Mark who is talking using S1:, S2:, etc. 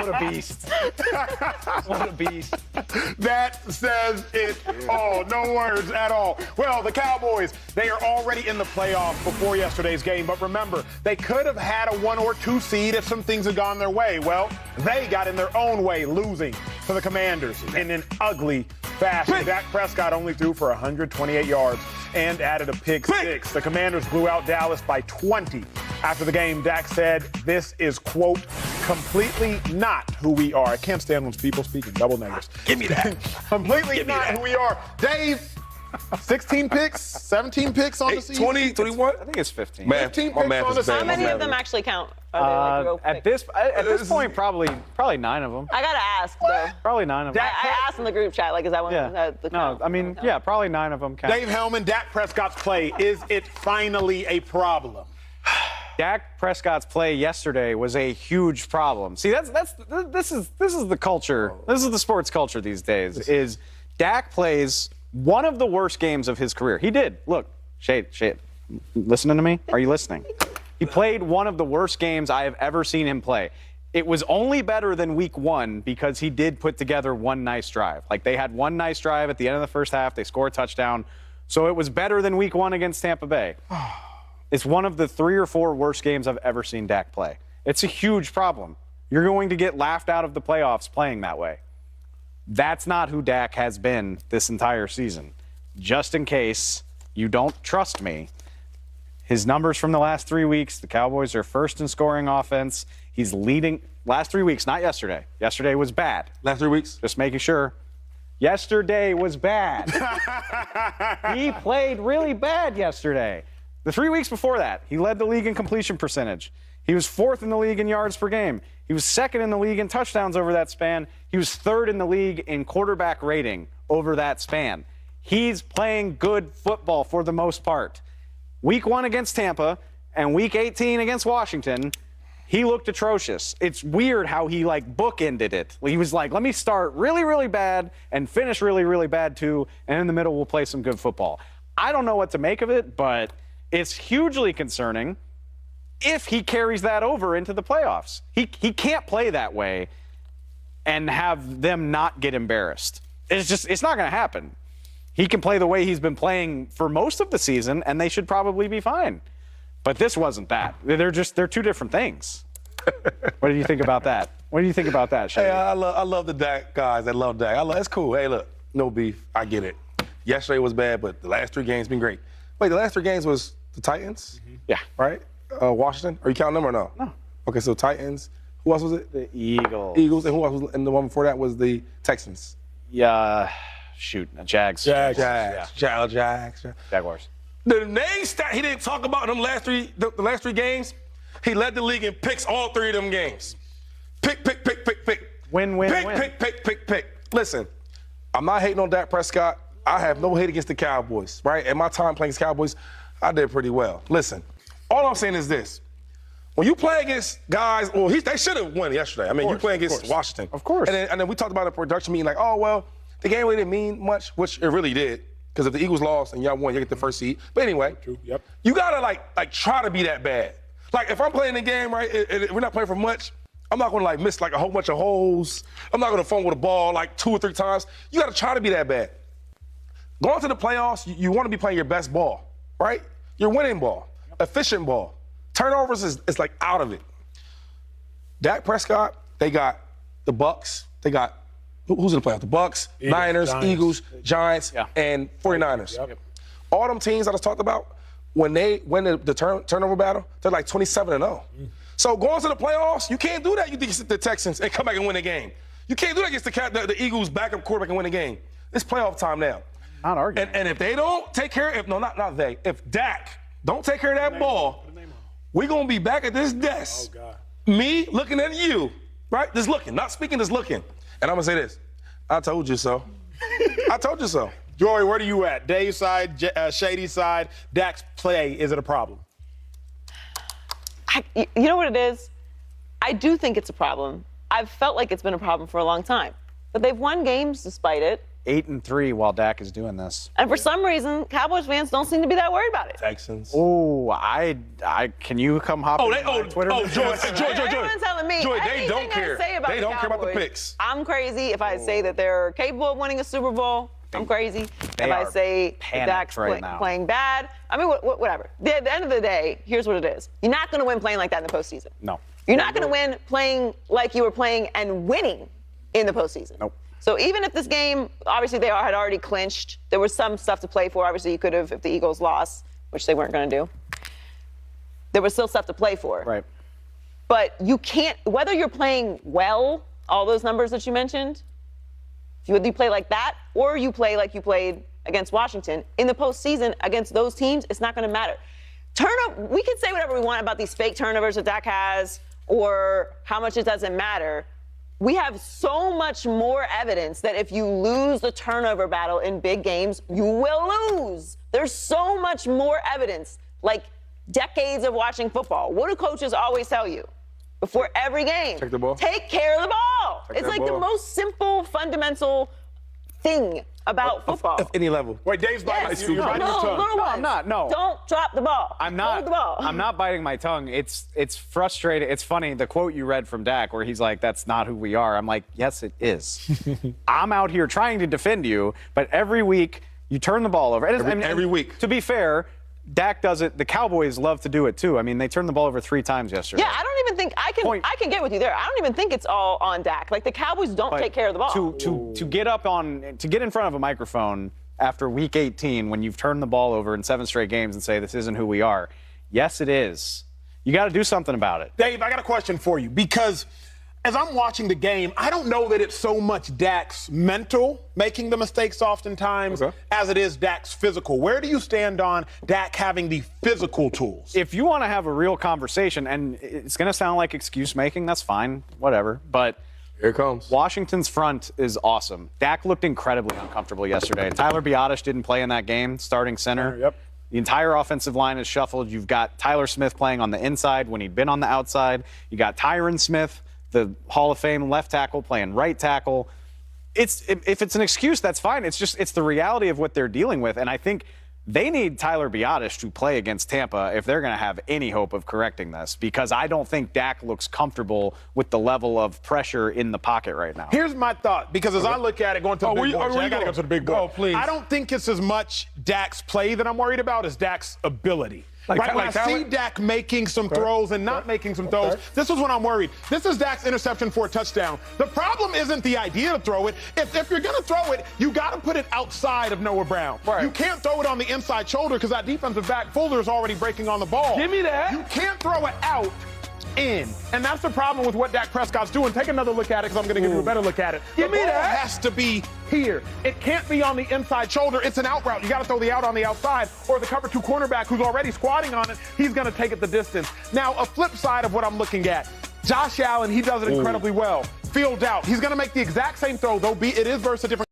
S1: What a beast. What a beast.
S2: That says it all. No words at all. Well, the Cowboys, they are already in the playoffs before yesterday's game. But remember, they could have had a 1 or 2 seed if some things had gone their way. Well, they got in their own way, losing to the Commanders in an ugly fashion. Dak Prescott only threw for 128 yards and added a pick six. The Commanders blew out Dallas by 20. After the game, Dak said, "This is, quote, completely not who we are." I can't stand when people speak in double negatives.
S1: Give me that.
S2: Completely not who we are. Dave, 16 picks, 17 picks on the season?
S3: 20, 21?
S1: I think it's 15.
S3: Man,
S2: 15
S3: my
S2: picks
S3: math
S2: on
S3: is
S2: the
S3: bad.
S2: season.
S4: How many of them actually count? Are they like real
S1: At
S4: picks?
S1: this point, probably 9 of them.
S4: I gotta ask though.
S1: Probably 9 of them.
S4: I asked in the group chat, like, is that one?
S1: Yeah.
S4: The
S1: No,
S4: count?
S1: I mean, yeah, probably 9 of them count.
S2: Dave Hellman, Dak Prescott's play, is it finally a problem?
S1: Dak Prescott's play yesterday was a huge problem. See, this is the culture. This is the sports culture these days. Is Dak plays one of the worst games of his career. He did. Look, Shade, listening to me? Are you listening? He played one of the worst games I have ever seen him play. It was only better than week 1 because he did put together one nice drive. Like, they had one nice drive at the end of the first half. They scored a touchdown. So it was better than week 1 against Tampa Bay. It's one of the 3 or 4 worst games I've ever seen Dak play. It's a huge problem. You're going to get laughed out of the playoffs playing that way. That's not who Dak has been this entire season. Just in case you don't trust me, his numbers from the last 3 weeks, the Cowboys are first in scoring offense. He's leading last 3 weeks, not yesterday. Yesterday was bad.
S3: Last 3 weeks?
S1: Just making sure. Yesterday was bad. He played really bad yesterday. The 3 weeks before that, he led the league in completion percentage. He was 4th in the league in yards per game. He was 2nd in the league in touchdowns over that span. He was 3rd in the league in quarterback rating over that span. He's playing good football for the most part. Week 1 against Tampa and week 18 against Washington, he looked atrocious. It's weird how he, like, bookended it. He was like, let me start really, really bad and finish really, really bad too, and in the middle we'll play some good football. I don't know what to make of it, but it's hugely concerning if he carries that over into the playoffs. He can't play that way and have them not get embarrassed. It's not going to happen. He can play the way he's been playing for most of the season, and they should probably be fine. But this wasn't that. They're 2 different things. What do you think about that? What do you think about that, Shady?
S3: Hey, I love the Dak guys. I love Dak. It's cool. Hey, look, no beef. I get it. Yesterday was bad, but the last 3 games been great. Wait, the last 3 games was the Titans?
S1: Mm-hmm. Yeah.
S3: Right? Washington? Are you counting them or no?
S1: No.
S3: Okay, so Titans. Who else was it?
S1: The Eagles.
S3: Eagles. And who else was? And the one before that was the Texans.
S1: Yeah. Jags.
S3: Jaguars. The name stat he didn't talk about in them last 3, the last 3 games, he led the league in picks all 3 of them games. Pick.
S1: Win.
S3: Pick. Listen, I'm not hating on Dak Prescott. I have no hate against the Cowboys, right? In my time playing against Cowboys, I did pretty well. Listen, all I'm saying is this. When you play against guys, well, they should have won yesterday. I mean, you play against Washington.
S1: Of course.
S3: And then we talked about it in production meeting, like, oh, well, the game really didn't mean much, which it really did. Because if the Eagles lost and y'all won, you get the first seed. But anyway,
S2: Yep.
S3: You gotta like try to be that bad. Like if I'm playing the game, right, and we're not playing for much, I'm not gonna miss like a whole bunch of holes. I'm not gonna fumble the ball like 2 or 3 times. You gotta try to be that bad. Going to the playoffs, you want to be playing your best ball, right? Your winning ball, efficient ball. Turnovers is like out of it. Dak Prescott, they got the Bucks. They got who's in the playoffs? The Bucks, Niners,
S2: Giants.
S3: Eagles, Giants, and 49ers.
S2: Yep.
S3: All them teams that I was talked about, when they win the turnover battle, they're like 27-0. So going to the playoffs, you can't do that. You against the Texans and come back and win a game. You can't do that against the Eagles backup quarterback and win a game. It's playoff time now.
S1: Not arguing.
S3: And if they don't take care of, if Dak don't take care of that ball, we're going to be back at this desk.
S2: Oh, God.
S3: Me looking at you, right? Just looking, not speaking, just looking. And I'm going to say this. I told you so. I told you so.
S2: Joey, where are you at? Dave's side, Shady's side, Dak's play, is it a problem?
S4: You know what it is? I do think it's a problem. I've felt like it's been a problem for a long time. But they've won games despite it.
S1: 8-3 while Dak is doing this.
S4: And for some reason, Cowboys fans don't seem to be that worried about it.
S3: Texans.
S1: Oh, can you come hop on Twitter?
S3: Joy.
S4: Everyone's telling me
S3: Joy, they
S4: anything
S3: don't care.
S4: I say about
S3: They
S4: the
S3: don't care about the
S4: Cowboys,
S3: picks.
S4: I'm crazy if I say that they're capable of winning a Super Bowl. I'm crazy if I
S1: are
S4: say
S1: panicked
S4: Dak's
S1: right now.
S4: playing bad. I mean, whatever. At the end of the day, here's what it is. You're not going to win playing like that in the postseason.
S1: No.
S4: You're not going to win playing like you were playing and winning in the postseason.
S1: Nope.
S4: So even if this game, obviously they had already clinched, there was some stuff to play for. Obviously you could have, if the Eagles lost, which they weren't going to do, there was still stuff to play for.
S1: Right.
S4: But you can't, whether you're playing well, all those numbers that you mentioned, whether you play like that or you play like you played against Washington, in the postseason against those teams, it's not going to matter. We can say whatever we want about these fake turnovers that Dak has or how much it doesn't matter. We have so much more evidence that if you lose the turnover battle in big games, you will lose. There's so much more evidence, like decades of watching football. What do coaches always tell you before every game?
S3: Take the ball.
S4: Take care of the ball.
S3: Take
S4: It's
S3: that
S4: like the
S3: ball.
S4: most simple, fundamental thing about football.
S3: Of any level.
S2: Wait, Dave's biting.
S4: Yes.
S2: You're biting your tongue.
S4: Little
S1: I'm not, no.
S4: Don't drop the ball.
S1: I'm not.
S4: Hold the ball.
S1: I'm not biting my tongue. It's frustrating. It's funny. The quote you read from Dak, where he's like, "That's not who we are." I'm like, "Yes, it is." I'm out here trying to defend you, but every week you turn the ball over.
S3: Every week.
S1: To be fair, Dak does it. The Cowboys love to do it too. I mean, they turned the ball over 3 times yesterday.
S4: Yeah, I don't even think I can get with you there. I don't even think it's all on Dak. Like the Cowboys don't
S1: But
S4: take care of the ball.
S1: To get in front of a microphone after week 18 when you've turned the ball over in 7 straight games and say this isn't who we are. Yes, it is. You got to do something about it.
S2: Dave, I got a question for you because as I'm watching the game, I don't know that it's so much Dak's mental making the mistakes oftentimes as it is Dak's physical. Where do you stand on Dak having the physical tools?
S1: If you want to have a real conversation, and it's going to sound like excuse making, that's fine, whatever. But
S3: Here it comes.
S1: Washington's front is awesome. Dak looked incredibly uncomfortable yesterday. Tyler Biadasz didn't play in that game, starting center.
S2: Yep.
S1: The entire offensive line is shuffled. You've got Tyler Smith playing on the inside when he'd been on the outside. You got Tyron Smith, the Hall of Fame left tackle, playing right tackle. If it's an excuse, that's fine. It's the reality of what they're dealing with. And I think they need Tyler Biadasz to play against Tampa if they're going to have any hope of correcting this, because I don't think Dak looks comfortable with the level of pressure in the pocket right now.
S2: Here's my thought, because as I look at it, going to the big board, I got to go to the big board.
S3: Oh, please.
S2: I don't think it's as much Dak's play that I'm worried about as Dak's ability.
S3: Like
S2: Right, when I see
S3: talent?
S2: Dak making some throws and not making some throws, this is when I'm worried. This is Dak's interception for a touchdown. The problem isn't the idea to throw it. If you're going to throw it, you got to put it outside of Noah Brown.
S3: Right.
S2: You can't throw it on the inside shoulder because that defensive back Fuller is already breaking on the ball.
S3: Give me that.
S2: You can't throw it out. In. And that's the problem with what Dak Prescott's doing. Take another look at it because I'm going to give you a better look at it.
S3: Give me
S2: the ball
S3: that.
S2: has to be here. It can't be on the inside shoulder. It's an out route. You got to throw the out on the outside, or the cover 2 cornerback who's already squatting on it, he's going to take it the distance. Now, a flip side of what I'm looking at, Josh Allen, he does it incredibly well. Field out. He's going to make the exact same throw, though it is versus a different